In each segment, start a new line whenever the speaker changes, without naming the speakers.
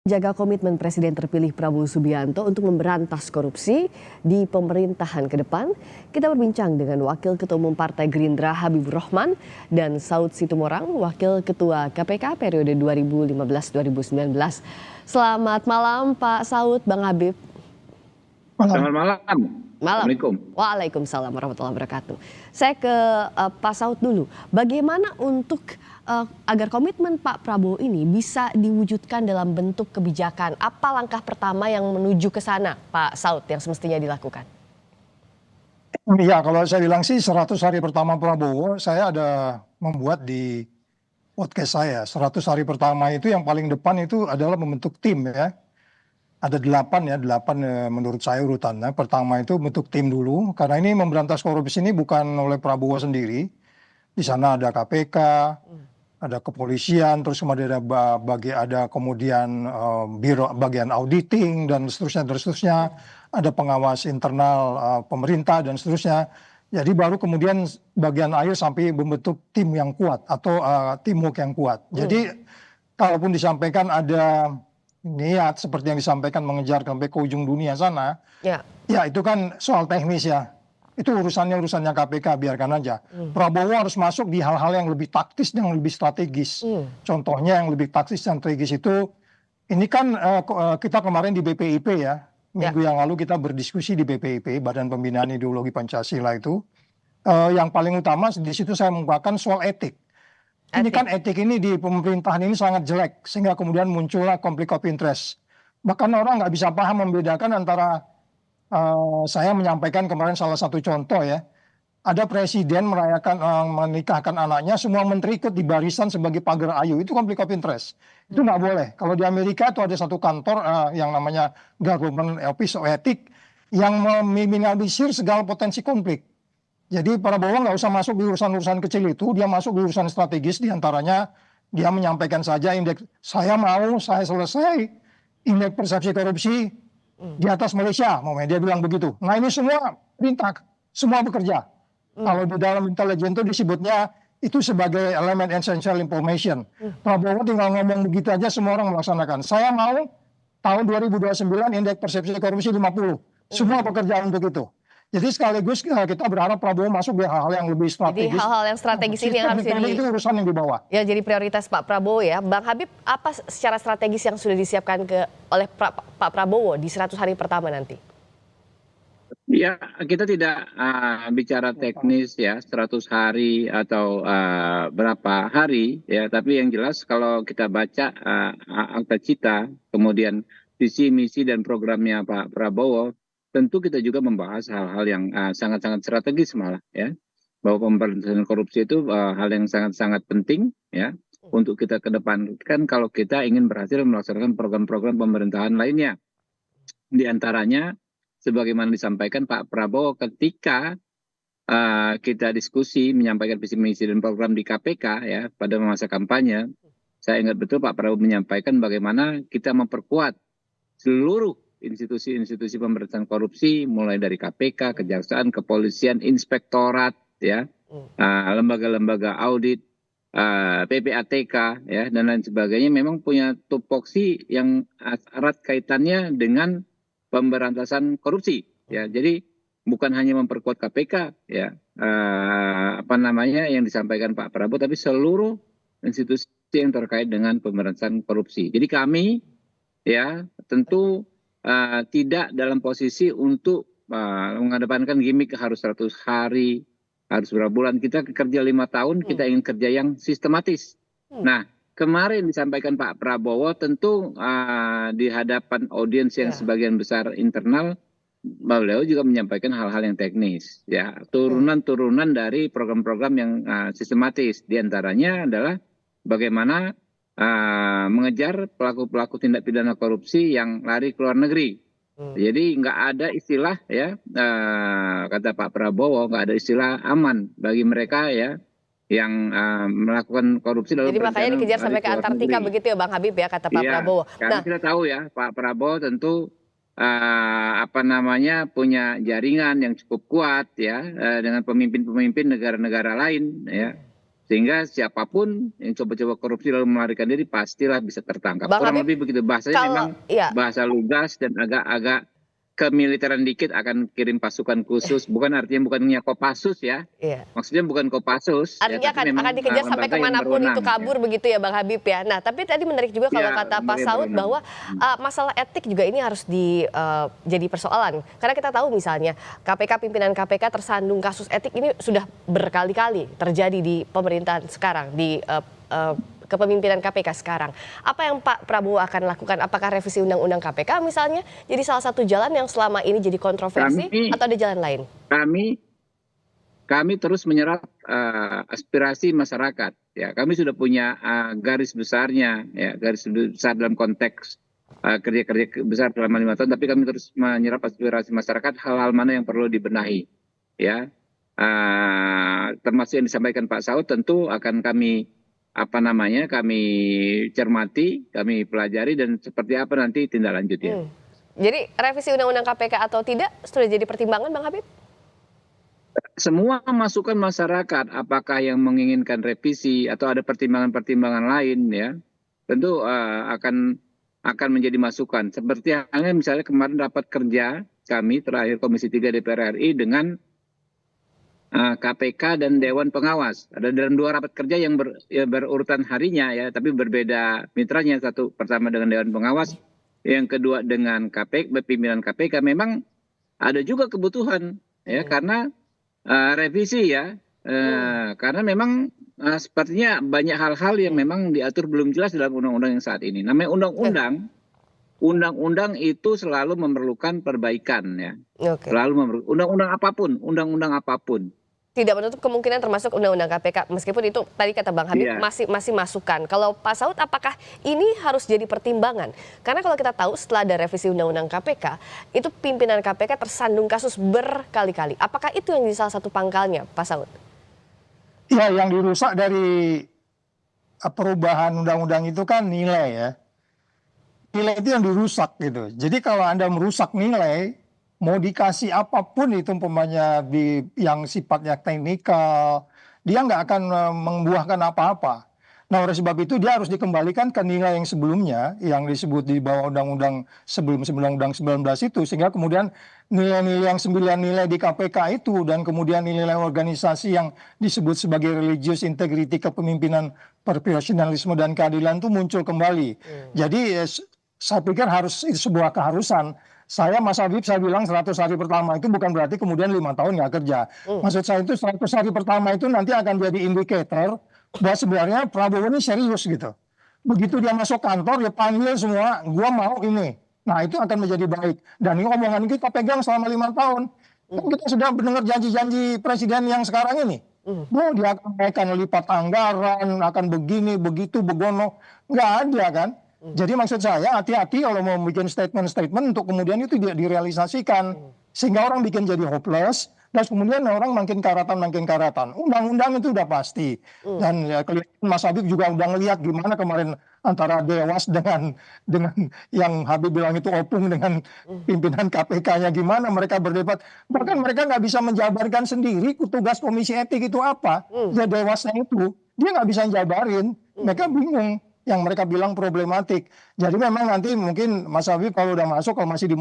jaga komitmen Presiden terpilih Prabowo Subianto untuk memberantas korupsi di pemerintahan ke depan. Kita berbincang dengan Wakil Ketua Umum Partai Gerindra Habibur Rahman dan Saud Situmorang, Wakil Ketua KPK periode 2015-2019. Selamat malam Pak Saud, Bang Habib.
Selamat malam.
Assalamualaikum. Waalaikumsalam warahmatullahi wabarakatuh. Saya ke Pak Saud dulu. Bagaimana untuk agar komitmen Pak Prabowo ini bisa diwujudkan dalam bentuk kebijakan? Apa langkah pertama yang menuju ke sana, Pak Saud, yang semestinya dilakukan?
Ya, kalau saya bilang sih 100 hari pertama Prabowo, saya ada membuat di podcast saya. 100 hari pertama itu yang paling depan itu adalah membentuk tim ya. Ada 8 menurut saya urutannya. Pertama itu bentuk tim dulu, karena ini memberantas korupsi ini bukan oleh Prabowo sendiri. Di sana ada KPK, ada kepolisian, terus kemudian ada kemudian biro bagian auditing dan seterusnya. Ada pengawas internal pemerintah dan seterusnya. Jadi baru kemudian bagian akhir sampai membentuk tim yang kuat atau teamwork yang kuat. Jadi kalaupun disampaikan ada niat seperti yang disampaikan mengejar sampai ke ujung dunia sana, ya itu kan soal teknis ya. Itu urusannya KPK, biarkan aja. Prabowo harus masuk di hal-hal yang lebih taktis dan lebih strategis. Contohnya yang lebih taktis dan strategis itu, ini kan kita kemarin di BPIP ya, minggu yang lalu kita berdiskusi di BPIP, Badan Pembinaan Ideologi Pancasila itu. Yang paling utama di situ saya mengungkapkan soal etik. Ini kan etik ini di pemerintahan ini sangat jelek, sehingga kemudian muncullah konflik of interest. Bahkan orang nggak bisa paham membedakan antara, saya menyampaikan kemarin salah satu contoh ya, ada presiden merayakan menikahkan anaknya, semua menteri ikut di barisan sebagai pagar ayu, itu konflik of interest. Itu nggak boleh. Kalau di Amerika itu ada satu kantor yang namanya Government Office of Ethics yang meminimalisir segala potensi konflik. Jadi Prabowo nggak usah masuk di urusan-urusan kecil itu, dia masuk di urusan strategis, diantaranya dia menyampaikan saja indeks, saya selesai indeks persepsi korupsi di atas Malaysia, dia bilang begitu. Nah ini semua perintah, semua bekerja. Kalau di dalam intelijen itu disebutnya itu sebagai elemen essential information. Prabowo tinggal ngomong begitu aja, semua orang melaksanakan. Saya mau tahun 2029 indeks persepsi korupsi 50. Semua bekerja untuk itu. Jadi sekaligus kita berharap Prabowo masuk di hal-hal yang lebih strategis.
Jadi hal-hal yang strategis ini yang harus jadi
itu urusan yang dibawa.
Ya, jadi prioritas Pak Prabowo ya. Bang Habib, apa secara strategis yang sudah disiapkan oleh Pak Prabowo di 100 hari pertama nanti?
Ya, kita tidak bicara teknis ya, 100 hari atau berapa hari ya, tapi yang jelas kalau kita baca akta cita, kemudian visi, misi dan programnya Pak Prabowo, tentu kita juga membahas hal-hal yang sangat-sangat strategis malah ya, bahwa pemberantasan korupsi itu hal yang sangat-sangat penting ya untuk kita kedepankan kalau kita ingin berhasil melaksanakan program-program pemerintahan lainnya. Di antaranya sebagaimana disampaikan Pak Prabowo ketika kita diskusi menyampaikan visi misi dan program di KPK ya pada masa kampanye, saya ingat betul Pak Prabowo menyampaikan bagaimana kita memperkuat seluruh institusi-institusi pemberantasan korupsi, mulai dari KPK, Kejaksaan, Kepolisian, Inspektorat, ya, lembaga-lembaga audit, PPATK, ya, dan lain sebagainya, memang punya tupoksi yang erat kaitannya dengan pemberantasan korupsi. Ya, jadi bukan hanya memperkuat KPK, ya, yang disampaikan Pak Prabowo, tapi seluruh institusi yang terkait dengan pemberantasan korupsi. Jadi kami, ya, tentu tidak dalam posisi untuk mengedepankan gimmick harus 100 hari, harus berapa bulan. Kita kerja 5 tahun, kita ingin kerja yang sistematis. Nah, kemarin disampaikan Pak Prabowo tentu di hadapan audiens yang sebagian besar internal, beliau juga menyampaikan hal-hal yang teknis, ya, turunan-turunan dari program-program yang sistematis. Di antaranya adalah bagaimana mengejar pelaku-pelaku tindak pidana korupsi yang lari ke luar negeri. Jadi nggak ada istilah ya, kata Pak Prabowo, nggak ada istilah aman bagi mereka ya yang melakukan korupsi.
Jadi makanya dikejar sampai ke Antartika begitu ya Bang Habib ya, kata Pak Prabowo.
Karena kita tahu ya Pak Prabowo tentu punya jaringan yang cukup kuat ya dengan pemimpin-pemimpin negara-negara lain ya. Sehingga siapapun yang coba-coba korupsi lalu melarikan diri pastilah bisa tertangkap.
Bang
Kurang
Habib,
lebih begitu, bahasanya memang
kalau ya
bahasa lugas dan agak-agak kemiliteran dikit, akan kirim pasukan khusus. Bukan artinya bukannya Kopassus ya.
iya.
Maksudnya bukan Kopassus ya,
Artinya
tapi
akan
memang
dikejar sampai
lembaga yang
kemanapun itu
berwenang ya.
kabur begitu ya Bang Habib ya. Nah tapi tadi menarik juga kalau
Ya,
kata Pak
lembaga yang
Saud
berwenang.
bahwa masalah etik juga ini harus jadi persoalan. Karena kita tahu misalnya pimpinan KPK tersandung kasus etik ini sudah berkali-kali terjadi di pemerintahan sekarang, di kepemimpinan KPK sekarang. Apa yang Pak Prabowo akan lakukan? Apakah revisi Undang-Undang KPK misalnya jadi salah satu jalan yang selama ini jadi kontroversi atau ada jalan lain?
Kami terus menyerap aspirasi masyarakat. Ya, kami sudah punya garis besarnya, ya, garis besar dalam konteks kerja-kerja besar selama 5 tahun. Tapi kami terus menyerap aspirasi masyarakat, hal-hal mana yang perlu dibenahi. Ya, termasuk yang disampaikan Pak Saud tentu akan kami kami cermati, kami pelajari, dan seperti apa nanti tindak lanjutnya.
Jadi revisi Undang-Undang KPK atau tidak sudah jadi pertimbangan Bang Habib?
Semua masukan masyarakat, apakah yang menginginkan revisi atau ada pertimbangan-pertimbangan lain, ya, tentu akan menjadi masukan. Seperti halnya misalnya kemarin rapat kerja kami terakhir Komisi 3 DPR RI dengan KPK dan Dewan Pengawas. Ada dalam 2 rapat kerja yang berurutan harinya ya, tapi berbeda mitranya. Satu pertama dengan Dewan Pengawas, yang kedua dengan pimpinan KPK. Memang ada juga kebutuhan ya, karena revisi ya, karena memang sepertinya banyak hal-hal yang memang diatur belum jelas dalam undang-undang yang saat ini. Namanya undang-undang itu selalu memerlukan perbaikan ya. Selalu undang-undang apapun.
Tidak menutup kemungkinan termasuk Undang-Undang KPK, meskipun itu tadi kata Bang Habib masih masukan. Kalau Pak Saud, apakah ini harus jadi pertimbangan? Karena kalau kita tahu setelah ada revisi Undang-Undang KPK, itu pimpinan KPK tersandung kasus berkali-kali. Apakah itu yang jadi salah satu pangkalnya, Pak Saud?
Ya, yang dirusak dari perubahan undang-undang itu kan nilai ya. Nilai itu yang dirusak gitu. Jadi kalau Anda merusak nilai, mau dikasih apapun itu umpamanya yang sifatnya teknikal, dia nggak akan membuahkan apa-apa. Nah, oleh sebab itu dia harus dikembalikan ke nilai yang sebelumnya, yang disebut di bawah undang-undang sebelum Undang-Undang 19 itu, sehingga kemudian nilai-nilai yang 9 nilai di KPK itu, dan kemudian nilai organisasi yang disebut sebagai religious integrity, kepemimpinan, profesionalisme, dan keadilan itu muncul kembali. Jadi saya pikir itu sebuah keharusan. Mas Habib, saya bilang 100 hari pertama itu bukan berarti kemudian 5 tahun nggak kerja. Maksud saya itu 100 hari pertama itu nanti akan jadi indikator bahwa sebenarnya Prabowo ini serius gitu. Begitu dia masuk kantor, dia panggil semua, gua mau ini. Nah, itu akan menjadi baik. Dan ini omongan kita pegang selama 5 tahun. Kan kita sudah mendengar janji-janji presiden yang sekarang ini. Dia akan lipat anggaran, akan begini, begitu, begono. Nggak ada kan. Jadi maksud saya hati-hati kalau mau bikin statement-statement untuk kemudian itu direalisasikan. Sehingga orang bikin jadi hopeless, dan kemudian orang makin karatan. Undang-undang itu udah pasti. Dan ya, kelihatan Mas Habib juga udah ngelihat gimana kemarin antara Dewas dengan yang Habib bilang itu opung dengan pimpinan KPK-nya, gimana mereka berdebat. Bahkan mereka nggak bisa menjabarkan sendiri tugas komisi etik itu apa. Ya Dewasnya itu, dia nggak bisa jabarin. Mereka bingung. Yang mereka bilang problematik. Jadi memang nanti mungkin Mas Habib kalau udah masuk, kalau masih di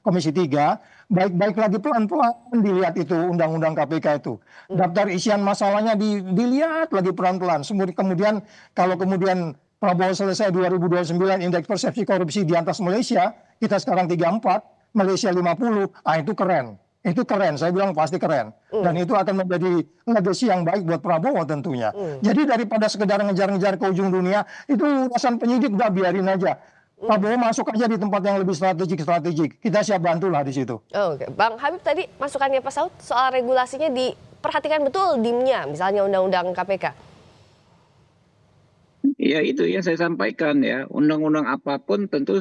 Komisi 3, baik-baik lagi pelan-pelan dilihat itu undang-undang KPK itu. Daftar isian masalahnya dilihat lagi pelan-pelan. Kemudian kalau kemudian Prabowo selesai 2029, indeks persepsi korupsi di atas Malaysia, kita sekarang 34, Malaysia 50, itu keren. Itu keren, saya bilang pasti keren. Dan itu akan menjadi legacy yang baik buat Prabowo tentunya. Jadi daripada sekedar ngejar-ngejar ke ujung dunia, itu urusan penyidik, udah biarin aja. Prabowo masuk aja di tempat yang lebih strategik. Kita siap bantulah di situ.
Oke. Bang Habib tadi masukannya Pak Saud soal regulasinya diperhatikan betul dimnya, misalnya Undang-Undang KPK.
Ya itu yang saya sampaikan ya, undang-undang apapun tentu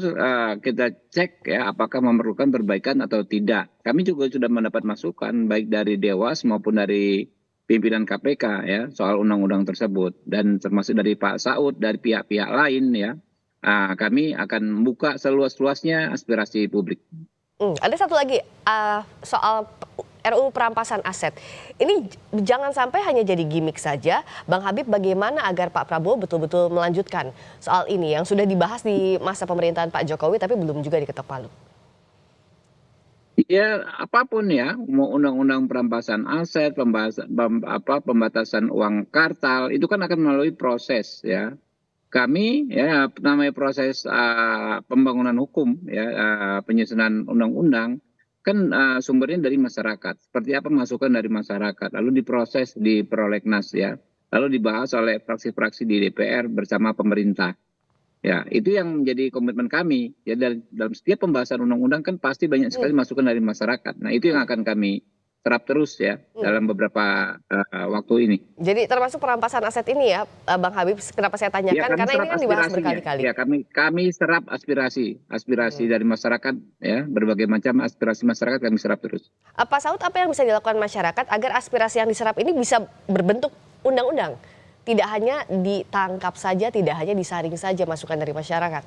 kita cek ya apakah memerlukan perbaikan atau tidak. Kami juga sudah mendapat masukan baik dari Dewas maupun dari pimpinan KPK ya soal undang-undang tersebut, dan termasuk dari Pak Saud, dari pihak-pihak lain ya. Kami akan membuka seluas-luasnya aspirasi publik.
Ada satu lagi soal RUU perampasan aset. Ini jangan sampai hanya jadi gimmick saja. Bang Habib, bagaimana agar Pak Prabowo betul-betul melanjutkan soal ini yang sudah dibahas di masa pemerintahan Pak Jokowi tapi belum juga diketok palu?
Ya, apapun ya, mau undang-undang perampasan aset, pembatasan uang kartal, itu kan akan melalui proses ya. Kami ya namanya proses pembangunan hukum ya, penyusunan undang-undang kan sumbernya dari masyarakat. Seperti apa masukan dari masyarakat, lalu diproses di prolegnas ya, lalu dibahas oleh fraksi-fraksi di DPR bersama pemerintah. Ya, itu yang menjadi komitmen kami. Ya, dalam setiap pembahasan undang-undang kan pasti banyak sekali masukan dari masyarakat. Nah, itu yang akan kami serap terus ya dalam beberapa waktu ini.
Jadi termasuk perampasan aset ini ya, Bang Habib, kenapa saya tanyakan?
Ya, kami
Karena
serap
ini kan dibahas
aspirasinya.
berkali-kali.
Ya, kami serap aspirasi dari masyarakat ya, berbagai macam aspirasi masyarakat kami serap terus.
Pak Saud, apa yang bisa dilakukan masyarakat agar aspirasi yang diserap ini bisa berbentuk undang-undang? Tidak hanya ditangkap saja, tidak hanya disaring saja masukan dari masyarakat.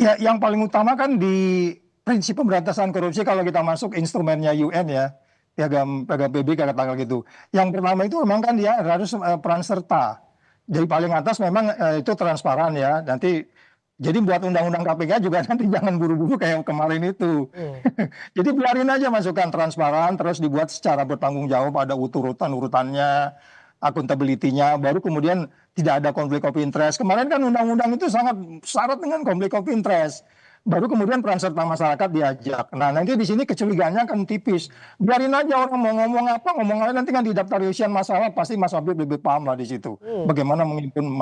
Ya, yang paling utama kan di prinsip pemberantasan korupsi kalau kita masuk instrumennya UN ya, piagam PBB katakanlah gitu. Yang pertama itu memang kan dia harus peran serta. Dari paling atas memang itu transparan ya. Nanti jadi buat undang-undang KPK juga nanti jangan buru-buru kayak kemarin itu. Jadi biarin aja masukan transparan, terus dibuat secara bertanggung jawab, ada urutannya, accountability-nya, baru kemudian tidak ada konflik of interest. Kemarin kan undang-undang itu sangat syarat dengan konflik of interest. Baru kemudian peran serta masyarakat diajak. Nah, nanti di sini kecurigaannya kan tipis. Biarin aja orang mau ngomong apa, ngomong aja, nanti kan di daftar isian masalah pasti Mas Habib lebih paham lah di situ. Bagaimana menghimpun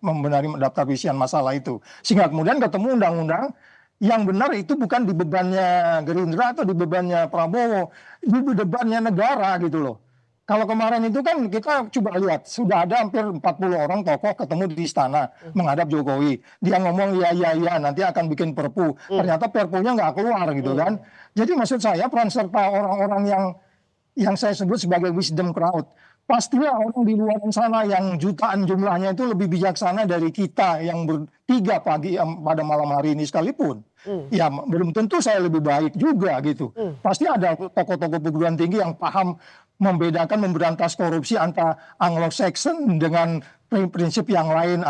membenari daftar isian masalah itu. Sehingga kemudian ketemu undang-undang yang benar itu bukan di bebannya Gerindra atau di bebannya Prabowo, di bebannya negara gitu loh. Kalau kemarin itu kan kita coba lihat, sudah ada hampir 40 orang tokoh ketemu di istana menghadap Jokowi. Dia ngomong ya nanti akan bikin perpu. Ternyata perpunya nggak keluar gitu kan. Jadi maksud saya peran serta orang-orang yang saya sebut sebagai wisdom crowd. Pastilah orang di luar sana yang jutaan jumlahnya itu lebih bijaksana dari kita yang bertiga pada malam hari ini sekalipun. Ya belum tentu saya lebih baik juga gitu. Pasti ada tokoh-tokoh perguruan tinggi yang paham membedakan memberantas korupsi antara Anglo-Saxon dengan prinsip yang lain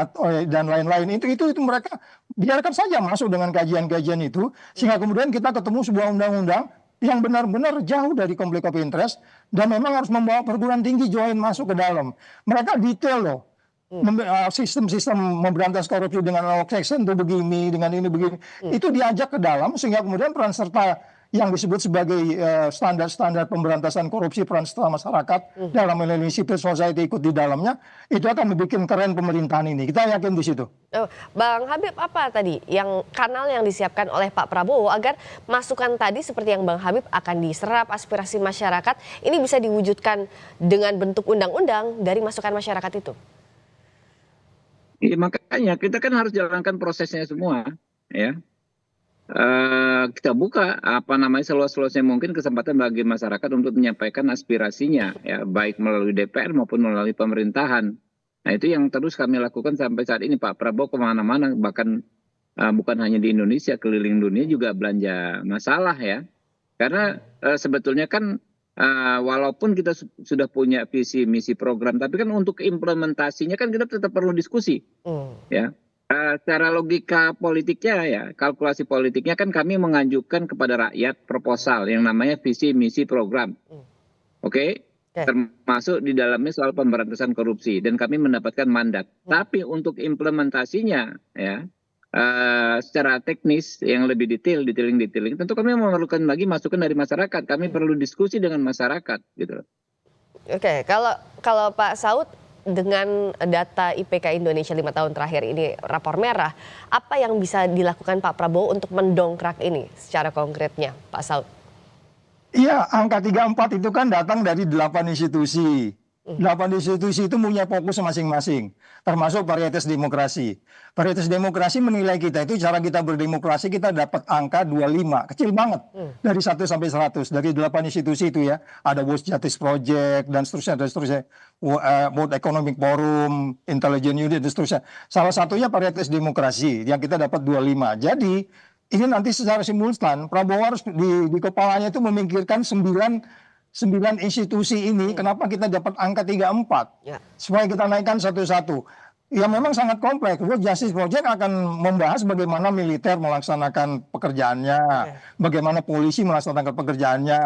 dan lain-lain. Itu mereka biarkan saja masuk dengan kajian-kajian itu sehingga kemudian kita ketemu sebuah undang-undang yang benar-benar jauh dari konflik of interest dan memang harus membawa perguruan tinggi join masuk ke dalam. Mereka detail loh. Sistem-sistem memberantas korupsi dengan Anglo-Saxon itu begini, dengan ini begini. Itu diajak ke dalam sehingga kemudian peran serta yang disebut sebagai standar-standar pemberantasan korupsi peran serta masyarakat dalam melalui civil society ikut di dalamnya, itu akan membuat keren pemerintahan ini. Kita yakin di situ.
Bang Habib, apa tadi yang kanal yang disiapkan oleh Pak Prabowo agar masukan tadi seperti yang Bang Habib akan diserap aspirasi masyarakat ini bisa diwujudkan dengan bentuk undang-undang dari masukan masyarakat itu?
Ya, makanya kita kan harus jalankan prosesnya semua ya. Kita buka seluas-luasnya mungkin kesempatan bagi masyarakat untuk menyampaikan aspirasinya ya, baik melalui DPR maupun melalui pemerintahan. Nah, itu yang terus kami lakukan sampai saat ini. Pak Prabowo kemana-mana, bahkan bukan hanya di Indonesia, keliling dunia juga belanja masalah ya. Karena sebetulnya kan walaupun kita sudah punya visi misi program, tapi kan untuk implementasinya kan kita tetap perlu diskusi ya. Secara logika politiknya ya, kalkulasi politiknya kan kami mengajukan kepada rakyat proposal yang namanya visi misi program. Oke? Termasuk di dalamnya soal pemberantasan korupsi dan kami mendapatkan mandat. Tapi untuk implementasinya ya, secara teknis yang lebih detailing tentu kami memerlukan lagi masukan dari masyarakat. Kami perlu diskusi dengan masyarakat gitu.
Oke, kalau Pak Saud, dengan data IPK Indonesia 5 tahun terakhir ini rapor merah, apa yang bisa dilakukan Pak Prabowo untuk mendongkrak ini secara konkretnya, Pak Saud?
Iya, angka 34 itu kan datang dari 8 institusi. 8 institusi itu punya fokus masing-masing, termasuk Varietas Demokrasi. Varietas Demokrasi menilai kita itu cara kita berdemokrasi kita dapat angka 25, kecil banget. Dari 1 sampai 100, dari 8 institusi itu ya. Ada World Justice Project dan seterusnya. World Economic Forum, Intelligence Unit dan seterusnya. Salah satunya Varietas Demokrasi yang kita dapat 25. Jadi ini nanti secara simultan Prabowo harus di kepalanya itu memikirkan 9 institusi ini, kenapa kita dapat angka 34, supaya kita naikkan satu-satu. Ya memang sangat kompleks. World Justice Project akan membahas bagaimana militer melaksanakan pekerjaannya, bagaimana polisi melaksanakan pekerjaannya,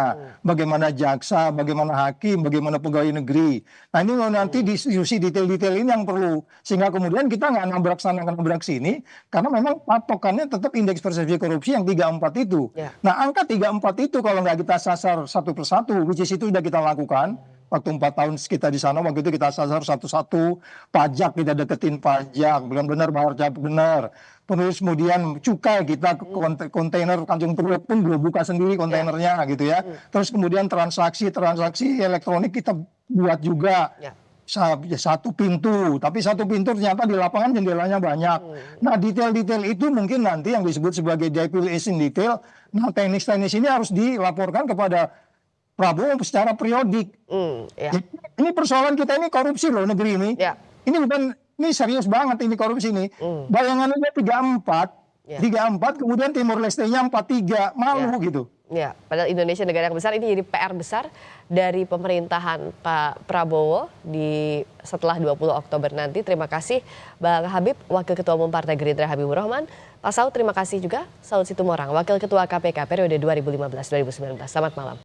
bagaimana jaksa, bagaimana hakim, bagaimana pegawai negeri. Nah ini nanti diskusi detail-detail ini yang perlu. Sehingga kemudian kita nggak nabrak sana, nabrak sini, karena memang patokannya tetap indeks persepsi korupsi yang 34 itu. Nah angka 34 itu kalau nggak kita sasar satu persatu, which is itu sudah kita lakukan. Waktu 4 tahun kita di sana, waktu itu kita sasar satu-satu, pajak kita deketin pajak, benar-benar bayar pajak benar. Terus kemudian cukai kita kontainer Tanjung Priok pun belum buka sendiri kontainernya gitu ya. Terus kemudian transaksi elektronik kita buat juga. Satu pintu, tapi satu pintu ternyata di lapangan jendelanya banyak. Nah detail-detail itu mungkin nanti yang disebut sebagai devil is in detail. Nah teknis-teknis ini harus dilaporkan kepada Prabowo secara periodik. Ini persoalan kita ini korupsi loh negeri ini. Ini serius banget ini korupsi ini. Bayangannya 34, kemudian Timor Leste-nya 43, malu gitu.
Ya, padahal Indonesia negara yang besar, ini jadi PR besar dari pemerintahan Pak Prabowo setelah 20 Oktober nanti. Terima kasih Bang Habib, Wakil Ketua Umum Partai Gerindra Habibur Rahman. Pak Saud terima kasih juga, Saud Situmorang, Wakil Ketua KPK periode 2015-2019. Selamat malam.